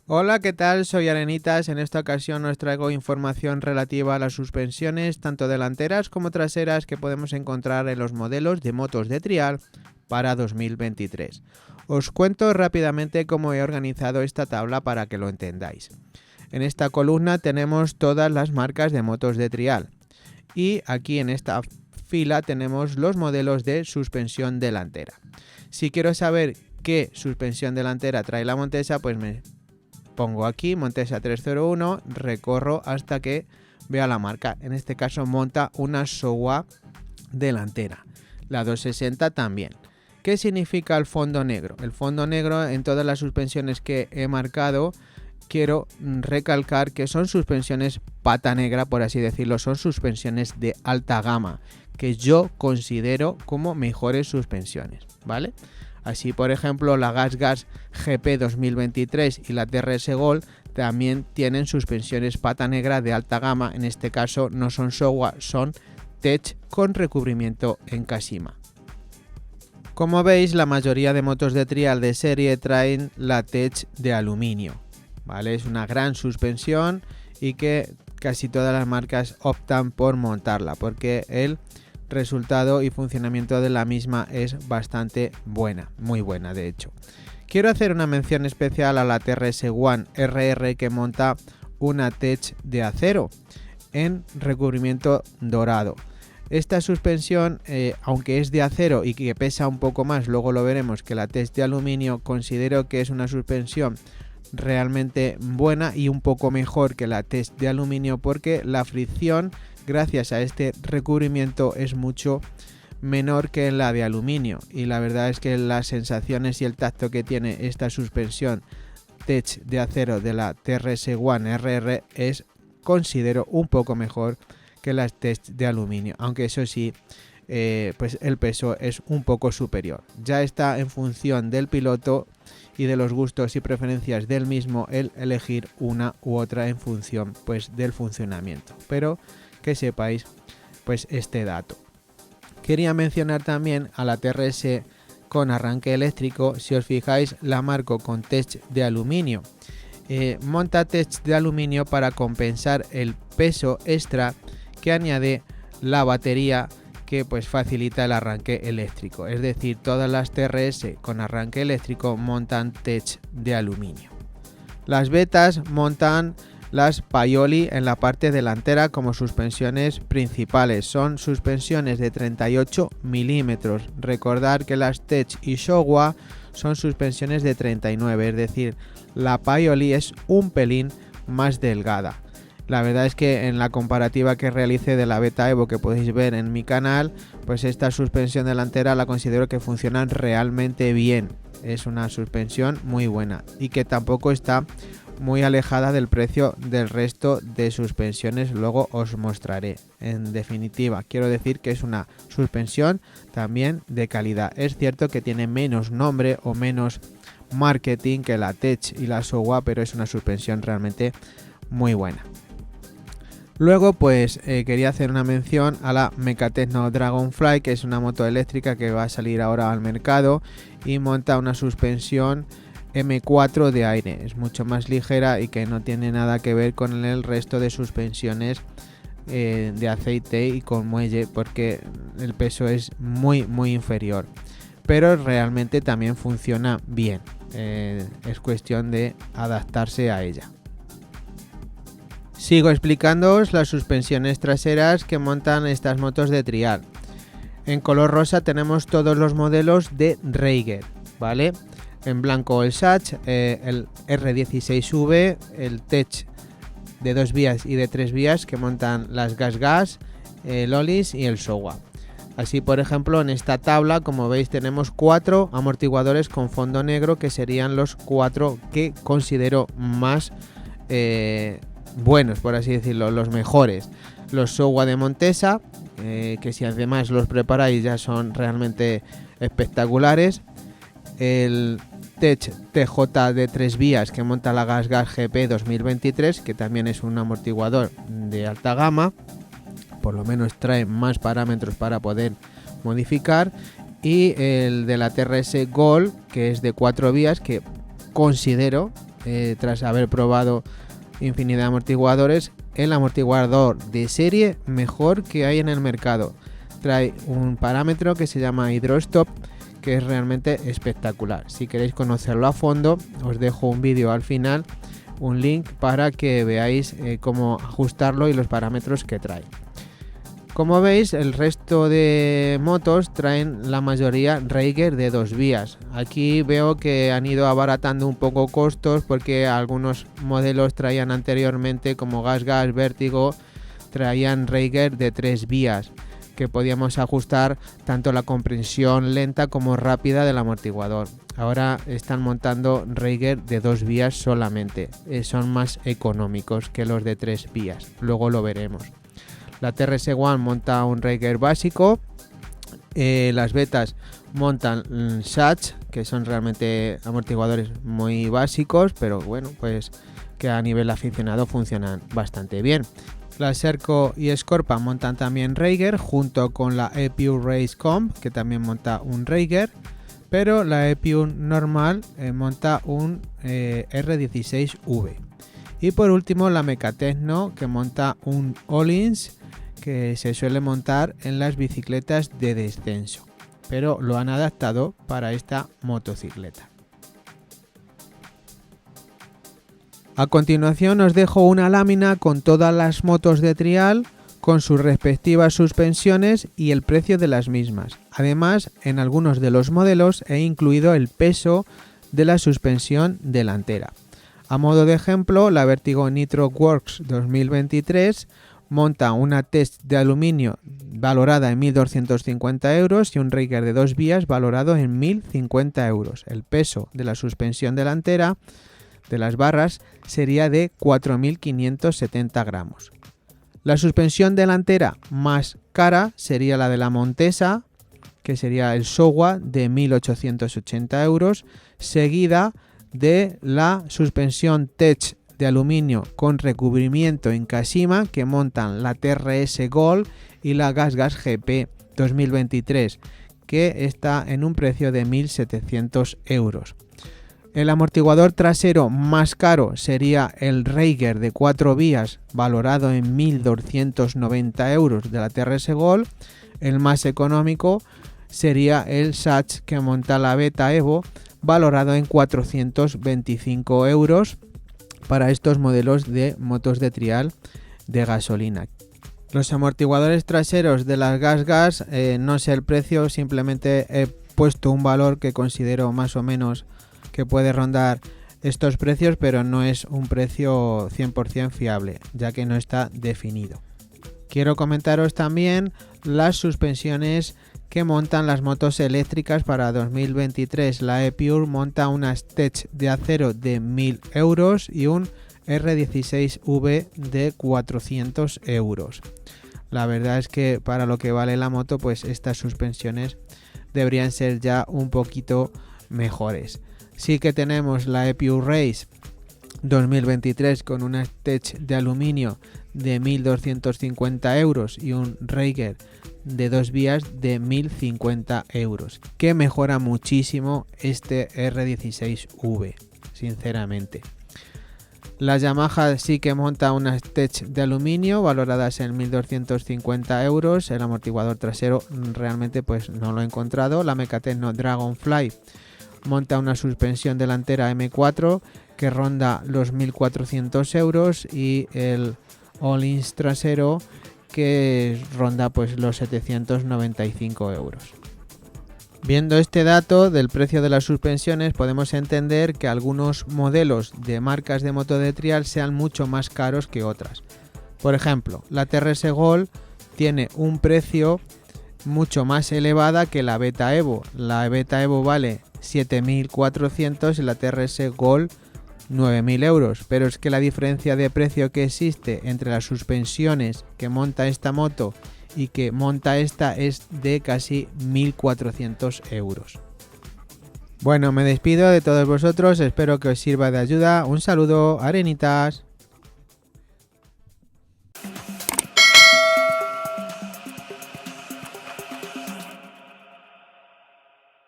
Hola, ¿qué tal? Soy Arenitas. En esta ocasión os traigo información relativa a las suspensiones tanto delanteras como traseras que podemos encontrar en los modelos de motos de trial para 2023. Os cuento rápidamente cómo he organizado esta tabla para que lo entendáis. En esta columna tenemos todas las marcas de motos de trial y aquí en esta fila tenemos los modelos de suspensión delantera. Si quiero saber qué suspensión delantera trae la Montesa, pues me pongo aquí Montesa 301, recorro hasta que vea la marca. En este caso monta una Showa delantera. La 260 también. ¿Qué significa el fondo negro? El fondo negro en todas las suspensiones que he marcado, quiero recalcar que son suspensiones pata negra, por así decirlo, son suspensiones de alta gama, que yo considero como mejores suspensiones, ¿vale? Así, por ejemplo, la GasGas GP 2023 y la TRS Gold también tienen suspensiones pata negra de alta gama. En este caso no son Showa, son Tech con recubrimiento en Kashima. Como veis, la mayoría de motos de trial de serie traen la Tech de aluminio, ¿vale? Es una gran suspensión y que casi todas las marcas optan por montarla porque el resultado y funcionamiento de la misma es bastante buena, muy buena de hecho. Quiero hacer una mención especial a la TRS One RR que monta una Tech de acero en recubrimiento dorado. Esta suspensión, aunque es de acero y que pesa un poco más, luego lo veremos que la Tech de aluminio, considero que es una suspensión realmente buena y un poco mejor que la Tech de aluminio porque la fricción gracias a este recubrimiento es mucho menor que en la de aluminio y la verdad es que las sensaciones y el tacto que tiene esta suspensión Tech de acero de la TRS One RR es, considero, un poco mejor que las Tech de aluminio, aunque eso sí, pues el peso es un poco superior. Ya está en función del piloto y de los gustos y preferencias del mismo el elegir una u otra en función pues del funcionamiento, pero que sepáis pues este dato. Quería mencionar también a la TRS con arranque eléctrico. Si os fijáis, la marco con Tech de aluminio. Monta Tech de aluminio para compensar el peso extra que añade la batería, que pues facilita el arranque eléctrico. Es decir, todas las TRS con arranque eléctrico montan Tech de aluminio. Las betas montan las Paioli en la parte delantera como suspensiones principales. Son suspensiones de 38 milímetros. Recordad que las Tech y Showa son suspensiones de 39, es decir, la Paioli es un pelín más delgada. La verdad es que en la comparativa que realicé de la Beta Evo que podéis ver en mi canal, pues esta suspensión delantera la considero que funciona realmente bien. Es una suspensión muy buena y que tampoco está muy alejada del precio del resto de suspensiones, luego os mostraré. En definitiva, quiero decir que es una suspensión también de calidad. Es cierto que tiene menos nombre o menos marketing que la Tech y la Showa, pero es una suspensión realmente muy buena. Luego pues quería hacer una mención a la Mecatecno Dragonfly, que es una moto eléctrica que va a salir ahora al mercado y monta una suspensión M4 de aire. Es mucho más ligera y que no tiene nada que ver con el resto de suspensiones de aceite y con muelle porque el peso es muy inferior. Pero realmente también funciona bien. Es cuestión de adaptarse a ella. Sigo explicándoos las suspensiones traseras que montan estas motos de trial. En color rosa tenemos todos los modelos de Reiger, ¿vale? En blanco el Sach, el R16V, el Tech de 2 vías y de 3 vías que montan las GasGas, el Olis y el Showa. Así, por ejemplo, en esta tabla, como veis, tenemos 4 amortiguadores con fondo negro que serían los 4 que considero más buenos, por así decirlo, los mejores. Los Showa de Montesa, que si además los preparáis ya son realmente espectaculares. El Tech TJ de 3 vías que monta la GasGas GP 2023, que también es un amortiguador de alta gama, por lo menos trae más parámetros para poder modificar. Y el de la TRS Gold, que es de 4 vías, que considero tras haber probado infinidad de amortiguadores, el amortiguador de serie mejor que hay en el mercado. Trae un parámetro que se llama HydroStop, que es realmente espectacular. Si queréis conocerlo a fondo, os dejo un vídeo al final, un link para que veáis cómo ajustarlo y los parámetros que trae. Como veis, el resto de motos traen la mayoría Raiger de 2 vías. Aquí veo que han ido abaratando un poco costos porque algunos modelos traían anteriormente, como GasGas, Vertigo, traían Raiger de 3 vías, que podíamos ajustar tanto la compresión lenta como rápida del amortiguador. Ahora están montando Raiger de 2 vías solamente. Son más económicos que los de 3 vías. Luego lo veremos. La TRS One monta un Raiger básico. Las betas montan Sachs, que son realmente amortiguadores muy básicos, pero bueno, pues que a nivel aficionado funcionan bastante bien. La Serco y Scorpa montan también Raiger, junto con la ePure Race Comp, que también monta un Raiger, pero la ePure normal monta un R16V. Y por último la Mecatecno, que monta un Öhlins, que se suele montar en las bicicletas de descenso, pero lo han adaptado para esta motocicleta. A continuación os dejo una lámina con todas las motos de trial, con sus respectivas suspensiones y el precio de las mismas. Además, en algunos de los modelos he incluido el peso de la suspensión delantera. A modo de ejemplo, la Vertigo Nitro Works 2023 monta una test de aluminio valorada en 1.250 euros y un Raiger de 2 vías valorado en 1.050 euros. El peso de la suspensión delantera de las barras sería de 4.570 gramos. La suspensión delantera más cara sería la de la Montesa, que sería el Showa de 1.880 euros, seguida de la suspensión Tech de aluminio con recubrimiento en Kashima, que montan la TRS Gold y la GasGas GP 2023, que está en un precio de 1.700 euros. El amortiguador trasero más caro sería el Raiger de 4 vías, valorado en 1.290 euros de la TRS Gold. El más económico sería el Sachs que monta la Beta Evo, valorado en 425 euros para estos modelos de motos de trial de gasolina. Los amortiguadores traseros de las GasGas, no sé el precio, simplemente he puesto un valor que considero más o menos que puede rondar estos precios, pero no es un precio 100% fiable, ya que no está definido. Quiero comentaros también las suspensiones que montan las motos eléctricas para 2023. La ePure monta una Tech de acero de 1.000 euros y un R16V de 400 euros. La verdad es que para lo que vale la moto, pues estas suspensiones deberían ser ya un poquito mejores. Sí que tenemos la ePure Race 2023 con una Tech de aluminio de 1.250 euros y un Raiger de 2 vías de 1.050 euros, que mejora muchísimo este R16V, sinceramente. La Yamaha sí que monta unas Tech de aluminio valoradas en 1.250 euros. El amortiguador trasero realmente pues no lo he encontrado. La Mecatecno Dragonfly monta una suspensión delantera M4 que ronda los 1.400 euros y el Öhlins trasero que ronda pues los 795 euros. Viendo este dato del precio de las suspensiones, podemos entender que algunos modelos de marcas de moto de trial sean mucho más caros que otras. Por ejemplo, la TRS Gold tiene un precio mucho más elevada que la Beta Evo. La Beta Evo vale 7.400 y la TRS Gold 9.000 euros, pero es que la diferencia de precio que existe entre las suspensiones que monta esta moto y que monta esta es de casi 1.400 euros. Bueno, me despido de todos vosotros, espero que os sirva de ayuda. Un saludo, arenitas.